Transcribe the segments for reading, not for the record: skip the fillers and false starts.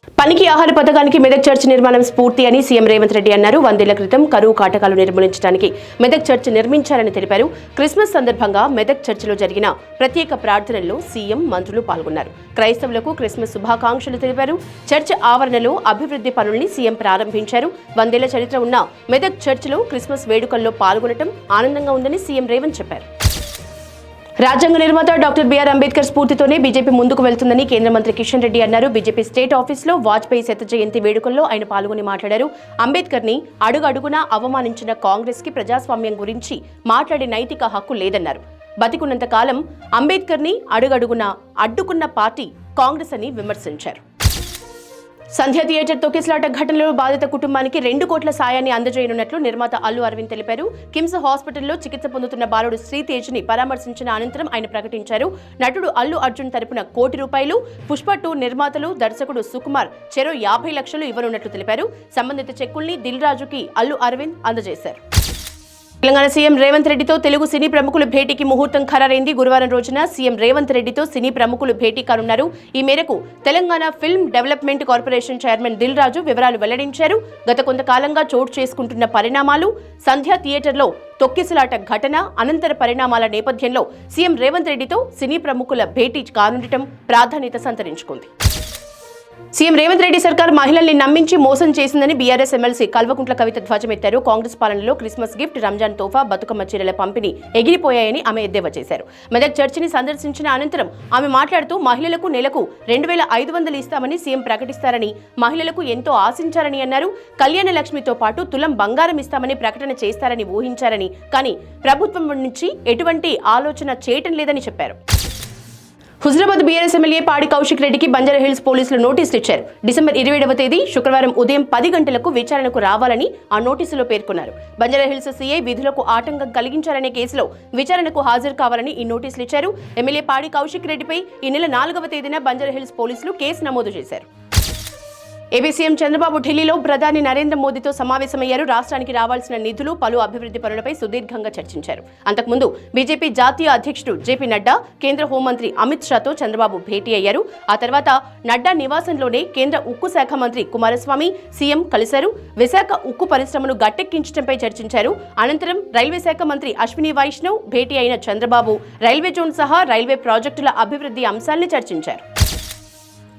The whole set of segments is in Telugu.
పనికి ఆహార పథకానికి మెదక్ చర్చ్ నిర్మాణం స్ఫూర్తి అని సీఎం రేవంత్ రెడ్డి అన్నారు. 100 ఏళ్ల క్రితం కరువు కాటకాలు నిర్మూలించడానికి మెదక్ చర్చ్ నిర్మించారని తెలిపారు. క్రిస్మస్ సందర్భంగా మెదక్ చర్చిలో జరిగిన ప్రత్యేక ప్రార్థనల్లో సీఎం, మంత్రులు పాల్గొన్నారు. క్రైస్తవులకు క్రిస్మస్ శుభాకాంక్షలు తెలిపారు. చర్చ్ ఆవరణలో అభివృద్ధి పనుల్ని సీఎం ప్రారంభించారు. 100 ఏళ్ల చరిత్ర ఉన్న మెదక్ చర్చిలో క్రిస్మస్ వేడుకల్లో పాల్గొనడం ఆనందంగా ఉందని సీఎం రేవంత్ చెప్పారు. రాజ్యాంగ నిర్మాత డాక్టర్ బిఆర్ అంబేద్కర్ స్ఫూర్తితోనే బీజేపీ ముందుకు వెళ్తుందని కేంద్ర మంత్రి కిషన్ రెడ్డి అన్నారు. బీజేపీ స్టేట్ ఆఫీసులో వాజ్పేయి శత జయంతి వేడుకల్లో ఆయన పాల్గొని మాట్లాడారు. అంబేద్కర్ ని అడుగడుగునా అవమానించిన కాంగ్రెస్ కి ప్రజాస్వామ్యం గురించి మాట్లాడే నైతిక హక్కు లేదన్నారు. బతికున్నంత కాలం అంబేద్కర్ ని అడుగడుగునా అడ్డుకున్న పార్టీ కాంగ్రెస్ అని విమర్శించారు. సంధ్య థియేటర్ తొక్కిసలాట ఘటనలో బాధిత కుటుంబానికి 2 కోట్ల సాయాన్ని అందజేయనున్నట్లు నిర్మాత అల్లు అరవింద్ తెలిపారు. కిమ్స్ హాస్పిటల్లో చికిత్స పొందుతున్న బాలుడు శ్రీతేజ్ ని పరామర్శించిన అనంతరం ఆయన ప్రకటించారు. నటుడు అల్లు అర్జున్ తరపున ₹1 కోటి, పుష్ప 2 నిర్మాతలు, దర్శకుడు సుకుమార్ చెరో 50 లక్షలు ఇవ్వనున్నట్లు తెలిపారు. సంబంధిత చెక్కుల్ని దిల్ రాజుకి అల్లు అరవింద్ అందజేశారు. తెలంగాణ సీఎం రేవంత్ రెడ్డితో తెలుగు సినీ ప్రముఖుల భేటీకి ముహూర్తం ఖరారైంది. గురువారం రోజున సీఎం రేవంత్ రెడ్డితో సినీ ప్రముఖులు భేటీ కానున్నారు. ఈ మేరకు Telangana film development corporation chairman Dil Raju వివరాలు వెల్లడించారు. గత కొంతకాలంగా చోటు చేసుకుంటున్న పరిణామాలు, సంధ్య థియేటర్లో తొక్కిసలాట ఘటన, అనంతర పరిణామాల నేపథ్యంలో సీఎం రేవంత్ రెడ్డితో సినీ ప్రముఖుల భేటీ కానుండటం ప్రాధాన్యత సంతరించుకుంది. సీఎం రేవంత్ రెడ్డి సర్కార్ మహిళల్ని నమ్మించి మోసం చేసిందని బీఆర్ఎస్ ఎమ్మెల్సీ కల్వకుంట్ల కవిత ధ్వజమెత్తారు. కాంగ్రెస్ పాలనలో క్రిస్మస్ గిఫ్ట్, రంజాన్ తోఫా, బతుకమ్మ చీరల పంపిణీ ఎగిరిపోయాయని ఆమె ఎద్దేవా చేశారు. మెదక్ చర్చిని సందర్శించిన అనంతరం ఆమె మాట్లాడుతూ మహిళలకు నెలకు 2500 ఇస్తామని సీఎం ప్రకటిస్తారని, మహిళలకు ఎంతో ఆశించారని అన్నారు. కళ్యాణ లక్ష్మితో పాటు తులం బంగారం ఇస్తామని ప్రకటన చేస్తారని ఊహించారని, కానీ ప్రభుత్వం నుంచి ఎటువంటి ఆలోచన చేయటం లేదని చెప్పారు. హుజరాబాద్ బీఆర్ఎస్ ఎమ్మెల్యే పాడి కౌశిక్ రెడ్డికి బంజారాహిల్స్ పోలీసులు నోటీసులు ఇచ్చారు. డిసెంబర్ 27వ తేదీ శుక్రవారం ఉదయం 10 గంటలకు విచారణకు రావాలని ఆ నోటీసులో పేర్కొన్నారు. బంజారాహిల్స్ సీఐ విధులకు ఆటంకం కలిగించారనే కేసులో విచారణకు హాజరు కావాలని ఈ నోటీసులు ఇచ్చారు. ఎమ్మెల్యే పాడి కౌశిక్ రెడ్డిపై ఈ నెల 4వ తేదీన బంజారాహిల్స్ పోలీసులు కేసు నమోదు చేశారు. ఏపీ సీఎం చంద్రబాబు ఢిల్లీలో ప్రధాని నరేంద్ర మోదీతో సమావేశమయ్యారు. రాష్ట్రానికి రావాల్సిన నిధులు, పలు అభివృద్ధి పనులపై సుదీర్ఘంగా చర్చించారు. అంతకుముందు బీజేపీ జాతీయ అధ్యక్షుడు జేపీ నడ్డా, కేంద్ర హోంమంత్రి అమిత్ షాతో చంద్రబాబు భేటీ అయ్యారు. ఆ తర్వాత నడ్డా నివాసంలోనే కేంద్ర ఉక్కు శాఖ మంత్రి కుమారస్వామి, సీఎం కలిశారు. విశాఖ ఉక్కు పరిశ్రమను గట్టెక్కించడంపై చర్చించారు. అనంతరం రైల్వే శాఖ మంత్రి అశ్విని వైష్ణవ్ భేటీ అయిన చంద్రబాబు రైల్వే జోన్ సహా రైల్వే ప్రాజెక్టుల అభివృద్ధి అంశాల్ని చర్చించారు.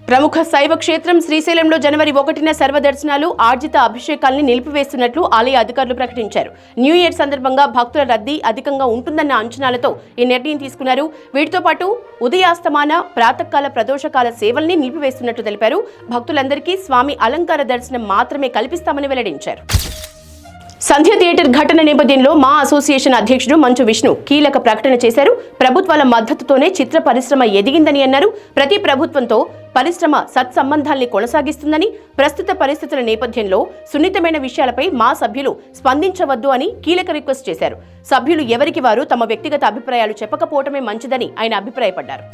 ప్రముఖ శైవ క్షేత్రం శ్రీశైలంలో జనవరి 1న సర్వదర్శనాలు, ఆర్జిత అభిషేకాల్ని నిలిపివేస్తున్నట్లు ఆలయ అధికారులు ప్రకటించారు. న్యూ ఇయర్ సందర్భంగా భక్తుల రద్దీ అధికంగా ఉంటుందన్న అంచనాలతో ఈ నిర్ణయం తీసుకున్నారు. వీటితో పాటు ఉదయాస్తమాన, ప్రాతకాల, ప్రదోషకాల సేవల్ని నిలిపివేస్తున్నట్లు తెలిపారు. భక్తులందరికీ స్వామి అలంకార దర్శనం మాత్రమే కల్పిస్తామని వెల్లడించారు. సంధ్య థియేటర్ ఘటన నేపథ్యంలో మా అసోసియేషన్ అధ్యక్షుడు మంచు విష్ణు కీలక ప్రకటన చేశారు. ప్రభుత్వాల మద్దతుతోనే చిత్ర పరిశ్రమ ఎదిగిందని అన్నారు. ప్రతి ప్రభుత్వంతో పరిశ్రమ సత్సంబంధాల్ని కొనసాగిస్తుందని, ప్రస్తుత పరిస్థితుల నేపథ్యంలో సున్నితమైన విషయాలపై మా సభ్యులు స్పందించవద్దు అని కీలక రిక్వెస్ట్ చేశారు. సభ్యులు ఎవరికి వారు తమ వ్యక్తిగత అభిప్రాయాలు చెప్పకపోవటమే మంచిదని ఆయన అభిప్రాయపడ్డారు.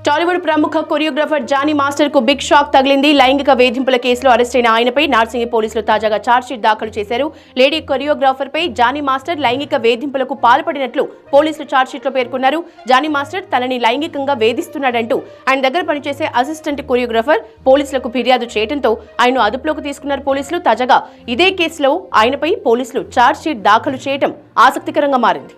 టాలీవుడ్ ప్రముఖ కొరియోగ్రాఫర్ జానీ మాస్టర్ కు బిగ్ షాక్ తగిలింది. లైంగిక వేధింపుల కేసులో అరెస్టైన ఆయనపై నార్సింగి పోలీసులు తాజాగా ఛార్జ్షీట్ దాఖలు చేశారు. లేడీ కొరియోగ్రాఫర్ పై జానీ మాస్టర్ లైంగిక వేధింపులకు పాల్పడినట్లు పోలీసులు ఛార్జ్షీట్లో పేర్కొన్నారు. జానీ మాస్టర్ తనని లైంగికంగా వేధిస్తున్నాడంటూ ఆయన దగ్గర పనిచేసే అసిస్టెంట్ కొరియోగ్రాఫర్ పోలీసులకు ఫిర్యాదు చేయడంతో ఆయన అదుపులోకి తీసుకున్నారు పోలీసులు. తాజాగా ఇదే కేసులో ఆయనపై పోలీసులు ఛార్జ్షీట్ దాఖలు చేయడం ఆసక్తికరంగా మారింది.